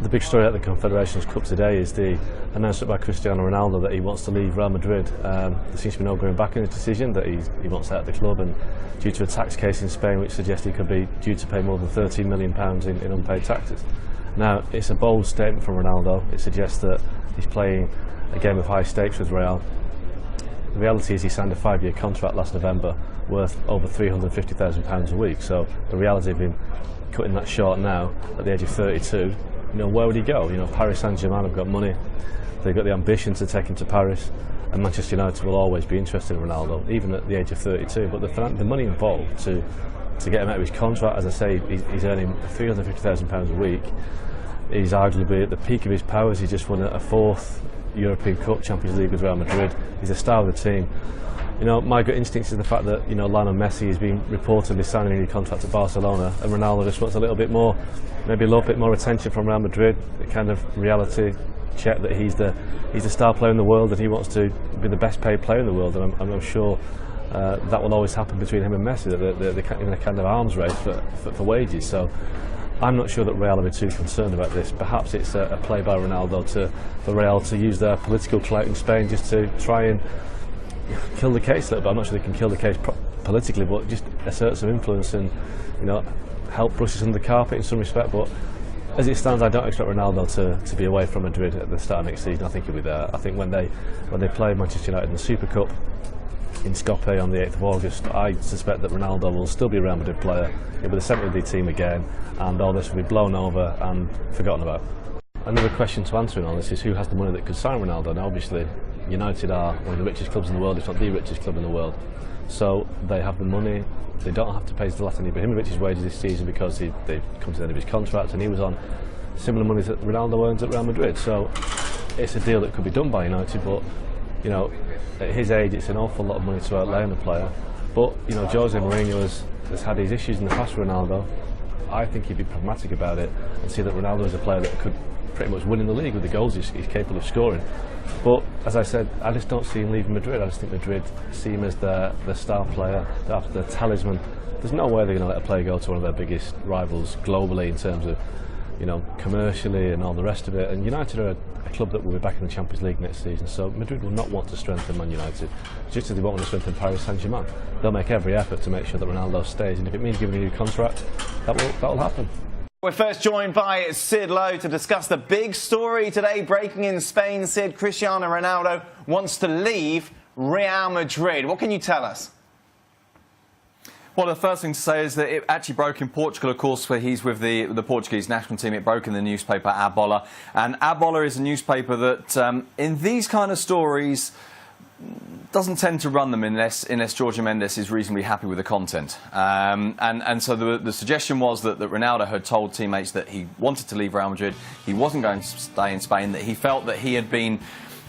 The big story at the Confederations Cup today is the announcement by Cristiano Ronaldo that he wants to leave Real Madrid. There seems to be no going back in his decision, that he wants out of the club, and due to a tax case in Spain which suggests he could be due to pay more than £13 million in unpaid taxes. Now, it's a bold statement from Ronaldo. It suggests that he's playing a game of high stakes with Real. The reality is he signed a 5-year contract last November worth over £350,000 a week, so the reality of him cutting that short now at the age of 32, where would he go? Paris Saint-Germain have got money, they've got the ambition to take him to Paris, and Manchester United will always be interested in Ronaldo, even at the age of 32. But the money involved to get him out of his contract, as I say, he's earning £350,000 a week. He's arguably at the peak of his powers. He just won a 4th European Cup, Champions League with Real Madrid. He's the star of the team. My gut instinct is the fact that Lionel Messi has been reportedly signing a new contract at Barcelona, and Ronaldo just wants a little bit more, maybe a little bit more attention from Real Madrid. A kind of reality check that he's the star player in the world, and he wants to be the best paid player in the world. And I'm sure that will always happen between him and Messi. That they're in a kind of arms race for wages. So I'm not sure that Real will be too concerned about this. Perhaps it's a play by Ronaldo for Real to use their political clout in Spain just to try and kill the case a little bit. I'm not sure they can kill the case politically, but just assert some influence and help brush it under the carpet in some respect. But as it stands, I don't expect Ronaldo to be away from Madrid at the start of next season. I think he'll be there. I think when they play Manchester United in the Super Cup in Skopje on the 8th of August, I suspect that Ronaldo will still be a Real Madrid player. He'll be the centre of the team again, and all this will be blown over and forgotten about. Another question to answer in all this is who has the money that could sign Ronaldo. Now, obviously, United are one of the richest clubs in the world, if not the richest club in the world. So they have the money. They don't have to pay Zlatan Ibrahimovic's wages this season because they've come to the end of his contract, and he was on similar money that Ronaldo earns at Real Madrid. So it's a deal that could be done by United, but at his age, it's an awful lot of money to outlay on a player. But Jose Mourinho has had his issues in the past with Ronaldo. I think he'd be pragmatic about it and see that Ronaldo is a player that could pretty much win in the league with the goals he's capable of scoring. But as I said, I just don't see him leaving Madrid. I just think Madrid see him as the star player, the talisman. There's no way they're going to let a player go to one of their biggest rivals globally in terms of commercially and all the rest of it. And United are a club that will be back in the Champions League next season, so Madrid will not want to strengthen Man United, just as they won't want to strengthen Paris Saint-Germain. They'll make every effort to make sure that Ronaldo stays, and if it means giving a new contract, that will happen. We're first joined by Sid Lowe to discuss the big story today breaking in Spain. Sid, Cristiano Ronaldo wants to leave Real Madrid. What can you tell us? Well, the first thing to say is that it actually broke in Portugal, of course, where he's with the Portuguese national team. It broke in the newspaper A Bola. And A Bola is a newspaper that, in these kind of stories, doesn't tend to run them unless Jorge Mendes is reasonably happy with the content. And so the suggestion was that Ronaldo had told teammates that he wanted to leave Real Madrid, he wasn't going to stay in Spain, that he felt that he had been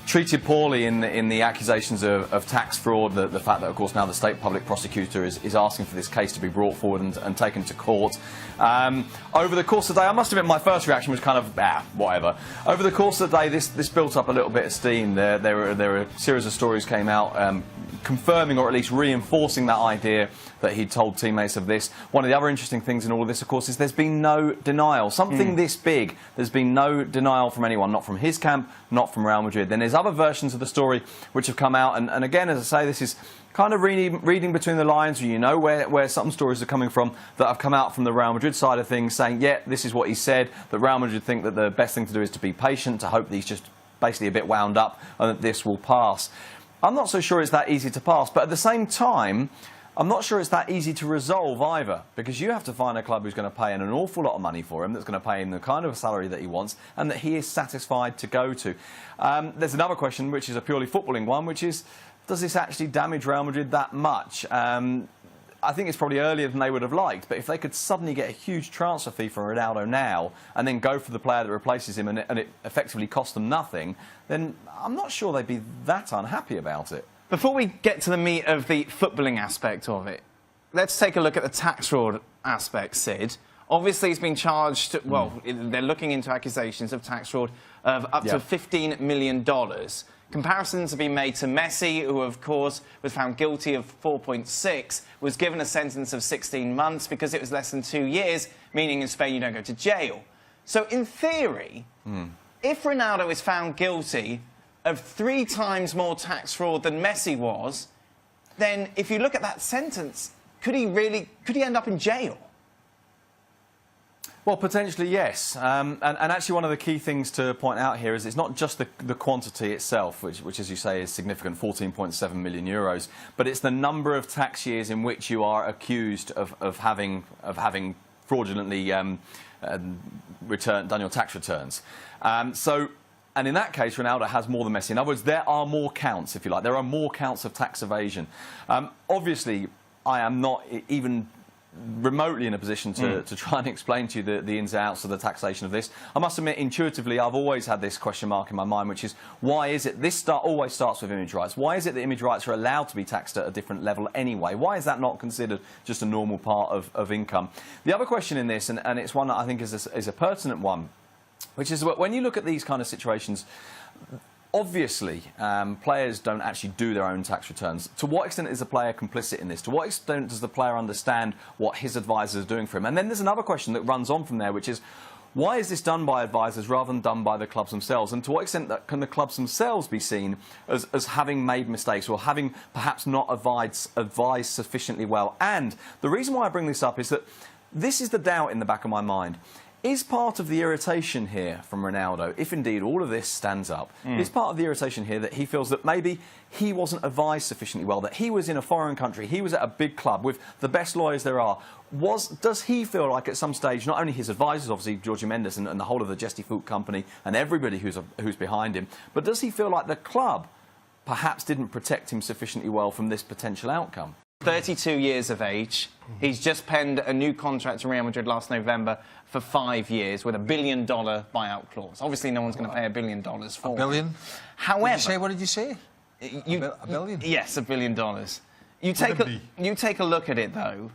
treated poorly in the accusations of tax fraud, the fact that, of course, now the state public prosecutor is asking for this case to be brought forward and taken to court. Over the course of the day, I must admit my first reaction was kind of, whatever. Over the course of the day, this built up a little bit of steam. There were a series of stories came out confirming or at least reinforcing that idea that he'd told teammates of this. One of the other interesting things in all of this, of course, is there's been no denial. Something this big, there's been no denial from anyone, not from his camp, not from Real Madrid. Then there's other versions of the story which have come out, and again, as I say, this is kind of reading between the lines, where some stories are coming from that have come out from the Real Madrid side of things, saying, yeah, this is what he said, that Real Madrid think that the best thing to do is to be patient, to hope that he's just basically a bit wound up and that this will pass. I'm not so sure it's that easy to pass, but at the same time, I'm not sure it's that easy to resolve either, because you have to find a club who's going to pay an awful lot of money for him, that's going to pay him the kind of salary that he wants and that he is satisfied to go to. There's another question, which is a purely footballing one, which is, does this actually damage Real Madrid that much? I think it's probably earlier than they would have liked, but if they could suddenly get a huge transfer fee for Ronaldo now and then go for the player that replaces him and it effectively cost them nothing, then I'm not sure they'd be that unhappy about it. Before we get to the meat of the footballing aspect of it, let's take a look at the tax fraud aspect, Sid. Obviously, he's been charged, well, they're looking into accusations of tax fraud of up to $15 million. Comparisons have been made to Messi, who, of course, was found guilty of 4.6, was given a sentence of 16 months because it was less than 2 years, meaning in Spain you don't go to jail. So in theory, if Ronaldo is found guilty of 3 times more tax fraud than Messi was, then if you look at that sentence, could he end up in jail? Well, potentially, yes. And actually, one of the key things to point out here is it's not just the quantity itself, which, as you say, is significant, 14.7 million euros, but it's the number of tax years in which you are accused of having fraudulently done your tax returns. And in that case, Ronaldo has more than Messi. In other words, there are more counts, if you like. There are more counts of tax evasion. Obviously, I am not even remotely in a position to try and explain to you the ins and outs of the taxation of this. I must admit, intuitively, I've always had this question mark in my mind, which is, why is it this always starts with image rights? Why is it that image rights are allowed to be taxed at a different level anyway? Why is that not considered just a normal part of income? The other question in this, and it's one that I think is a pertinent one, which is when you look at these kind of situations, obviously, players don't actually do their own tax returns. To what extent is the player complicit in this? To what extent does the player understand what his advisors are doing for him? And then there's another question that runs on from there, which is, why is this done by advisors rather than done by the clubs themselves? And to what extent can the clubs themselves be seen as having made mistakes or having perhaps not advised sufficiently well? And the reason why I bring this up is that this is the doubt in the back of my mind. Is part of the irritation here from Ronaldo, if indeed all of this stands up, is part of the irritation here that he feels that maybe he wasn't advised sufficiently well, that he was in a foreign country, he was at a big club with the best lawyers there are. Does he feel like at some stage, not only his advisors, obviously Georgie Mendes and the whole of the Gesti Foot company and everybody who's behind him, but does he feel like the club perhaps didn't protect him sufficiently well from this potential outcome? 32 years of age. He's just penned a new contract to Real Madrid last November for 5 years with $1 billion buyout clause. Obviously, no one's going to pay $1 billion for $1 billion? him. However... What did you say? $1 billion? Yes, $1 billion. You take a look at it, though.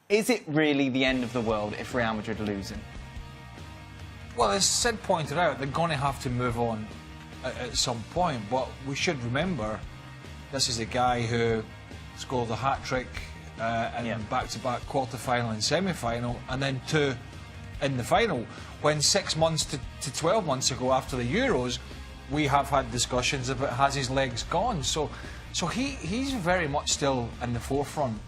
Is it really the end of the world if Real Madrid are losing? Well, as Sid pointed out, they're going to have to move on at some point. But we should remember, this is a guy who scored a hat-trick and back-to-back quarter-final and semi-final, and then 2 in the final. When 6 months to 12 months ago, after the Euros, we have had discussions about has his legs gone. So he's very much still in the forefront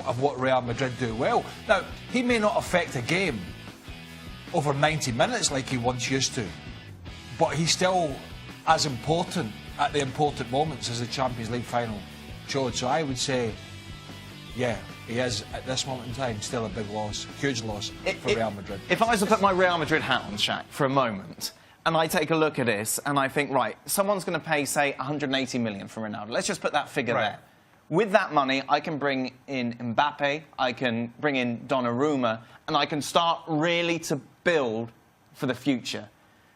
of what Real Madrid do well. Now, he may not affect a game over 90 minutes like he once used to, but he's still as important at the important moments as the Champions League final showed. So I would say, yeah, he is, at this moment in time, still a big loss, huge loss for Real Madrid. If I was to put my Real Madrid hat on, Shaq, for a moment, and I take a look at this, and I think, right, someone's going to pay, say, 180 million for Ronaldo. Let's just put that figure there. With that money, I can bring in Mbappe, I can bring in Donnarumma, and I can start really to build for the future.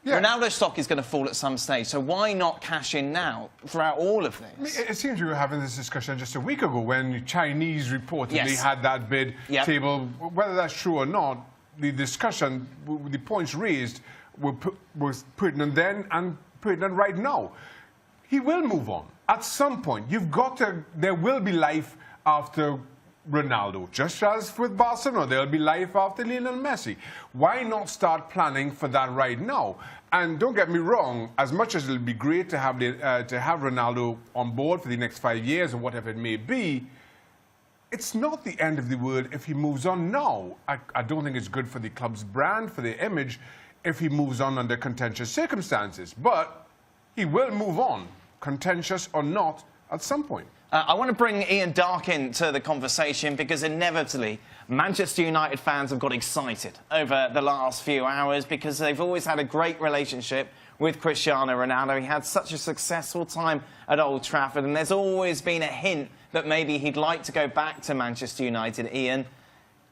Yeah. Ronaldo's stock is going to fall at some stage, so why not cash in now throughout all of this? It seems we were having this discussion just a week ago when Chinese reportedly had that bid table. Whether that's true or not, the discussion, the points raised was pertinent then and pertinent right now. He will move on. At some point, there will be life after Ronaldo, just as with Barcelona, there'll be life after Lionel Messi. Why not start planning for that right now? And don't get me wrong, as much as it'll be great to have Ronaldo on board for the next 5 years or whatever it may be, it's not the end of the world if he moves on now. I don't think it's good for the club's brand, for their image, if he moves on under contentious circumstances. But he will move on, contentious or not, at some point. I want to bring Ian Darke into the conversation because inevitably Manchester United fans have got excited over the last few hours because they've always had a great relationship with Cristiano Ronaldo. He had such a successful time at Old Trafford, and there's always been a hint that maybe he'd like to go back to Manchester United. Ian,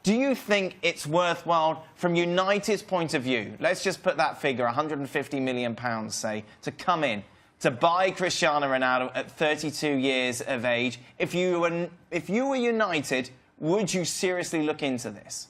do you think it's worthwhile from United's point of view, let's just put that figure, £150 million, say, to come in, to buy Cristiano Ronaldo at 32 years of age? If you were United, would you seriously look into this?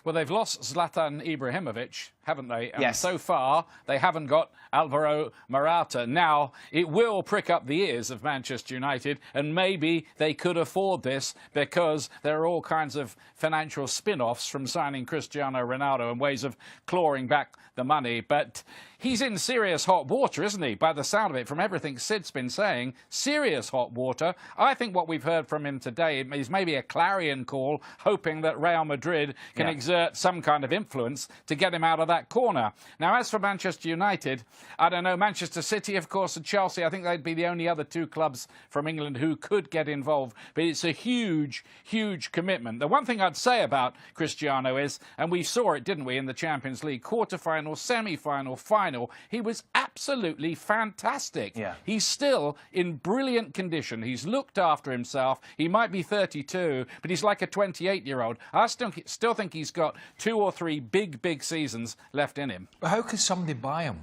Well, they've lost Zlatan Ibrahimovic, haven't they? And yes. so far, they haven't got Alvaro Morata. Now, it will prick up the ears of Manchester United, and maybe they could afford this because there are all kinds of financial spin-offs from signing Cristiano Ronaldo and ways of clawing back the money. But he's in serious hot water, isn't he? By the sound of it, from everything Sid's been saying, serious hot water. I think what we've heard from him today is maybe a clarion call, hoping that Real Madrid can exert some kind of influence to get him out of that corner. Now, as for Manchester United, I don't know, Manchester City, of course, and Chelsea, I think they'd be the only other two clubs from England who could get involved. But it's a huge, huge commitment. The one thing I'd say about Cristiano is, and we saw it, didn't we, in the Champions League, quarter-final, semi-final, final, he was absolutely fantastic. Yeah. He's still in brilliant condition. He's looked after himself. He might be 32, but he's like a 28-year-old. I still think he's got 2 or 3 big seasons left in him. But how could somebody buy him?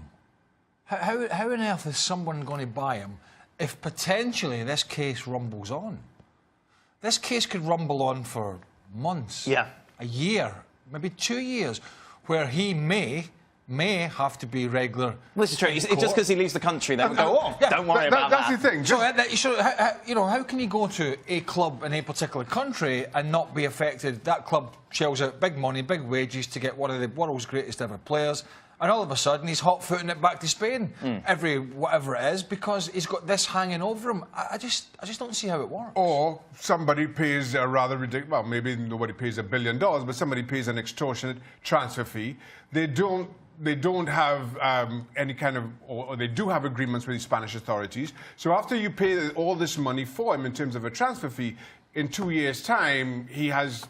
How on earth is someone going to buy him if potentially this case rumbles on? This case could rumble on for months, a year, maybe 2 years, where he may have to be regular. Well, this is true. It's just because he leaves the country that would go, don't worry about that. That's the thing. So, how can you go to a club in a particular country and not be affected? That club shells out big money, big wages to get one of the world's greatest ever players, and all of a sudden he's hot-footing it back to Spain every whatever it is because he's got this hanging over him. I just don't see how it works. Or somebody pays a rather ridiculous, well, maybe nobody pays $1 billion, but somebody pays an extortionate transfer fee. They don't have any kind of, or they do have agreements with the Spanish authorities. So after you pay all this money for him in terms of a transfer fee, in 2 years' time, he has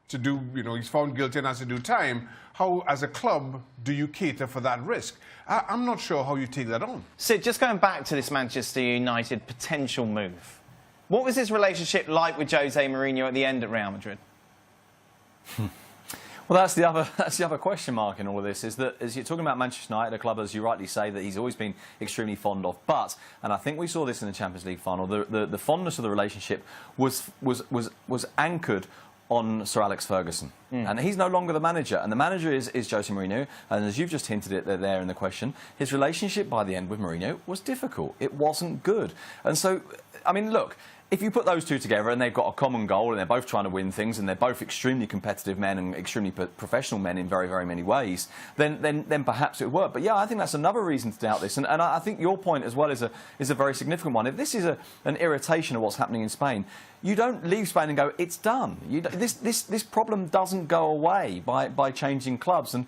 to do, he's found guilty and has to do time. How, as a club, do you cater for that risk? I'm not sure how you take that on. Sid, just going back to this Manchester United potential move, what was his relationship like with Jose Mourinho at the end at Real Madrid? Well, that's the other question mark in all of this, is that as you're talking about Manchester United, a club, as you rightly say, that he's always been extremely fond of. But, and I think we saw this in the Champions League final, the fondness of the relationship was anchored on Sir Alex Ferguson. And he's no longer the manager, and the manager is Jose Mourinho, and as you've just hinted it there in the question, his relationship by the end with Mourinho was difficult. It wasn't good. And so, I mean, look, if you put those two together and they've got a common goal and they're both trying to win things and they're both extremely competitive men and extremely professional men in very, very many ways, then perhaps it would work. But yeah, I think that's another reason to doubt this. And I think your point as well is a very significant one. If this is an irritation of what's happening in Spain, you don't leave Spain and go, it's done. This problem doesn't go away by changing clubs. And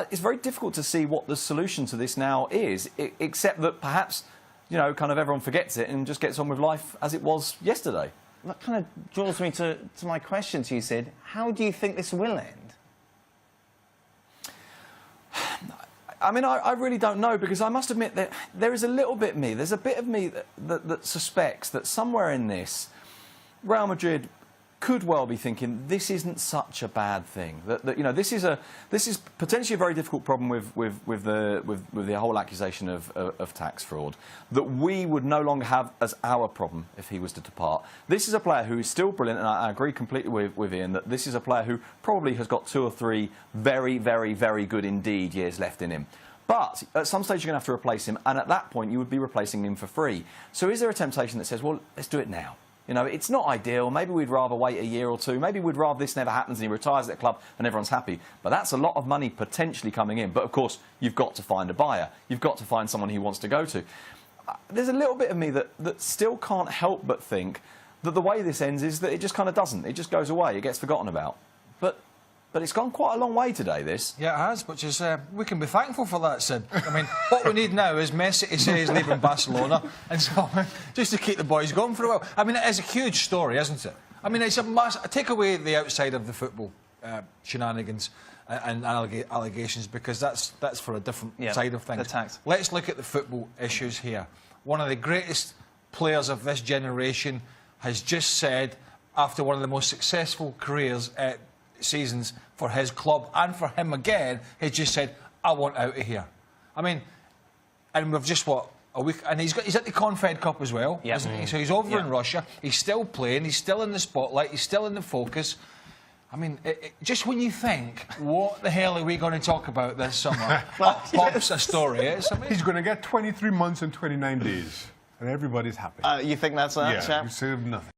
it's very difficult to see what the solution to this now is, except that perhaps, kind of everyone forgets it and just gets on with life as it was yesterday. That kind of draws me to my question to you, Sid. How do you think this will end? I mean, I really don't know, because I must admit that there is a little bit of me, there's a bit of me that suspects that somewhere in this, Real Madrid could well be thinking this isn't such a bad thing. That this is potentially a very difficult problem with the whole accusation of tax fraud that we would no longer have as our problem if he was to depart. This is a player who is still brilliant, and I agree completely with Ian that this is a player who probably has got 2 or 3 very, very, very good indeed years left in him. But at some stage you're going to have to replace him, and at that point you would be replacing him for free. So is there a temptation that says, well, let's do it now? It's not ideal. Maybe we'd rather wait a year or two. Maybe we'd rather this never happens and he retires at the club and everyone's happy. But that's a lot of money potentially coming in. But, of course, you've got to find a buyer. You've got to find someone he wants to go to. There's a little bit of me that still can't help but think that the way this ends is that it just kind of doesn't. It just goes away. It gets forgotten about. But it's gone quite a long way today, this. Yeah, it has, which is... we can be thankful for that, Sid. I mean, what we need now is Messi to say he's leaving Barcelona, and so just to keep the boys going for a while. I mean, it is a huge story, isn't it? I mean, it's a massive... Take away the outside of the football shenanigans and allegations, because that's for a different side of things. The tax. Let's look at the football issues here. One of the greatest players of this generation has just said, after one of the most successful careers seasons for his club and for him again, he just said, I want out of here. I mean, and we've just, a week, and he's at the Confed Cup as well, isn't he? So he's over in Russia, he's still playing, he's still in the spotlight, he's still in the focus. I mean, just when you think, what the hell are we going to talk about this summer? Pops a story. He's going to get 23 months and 29 days, and everybody's happy. You think that's that, yeah, chap? you saved nothing.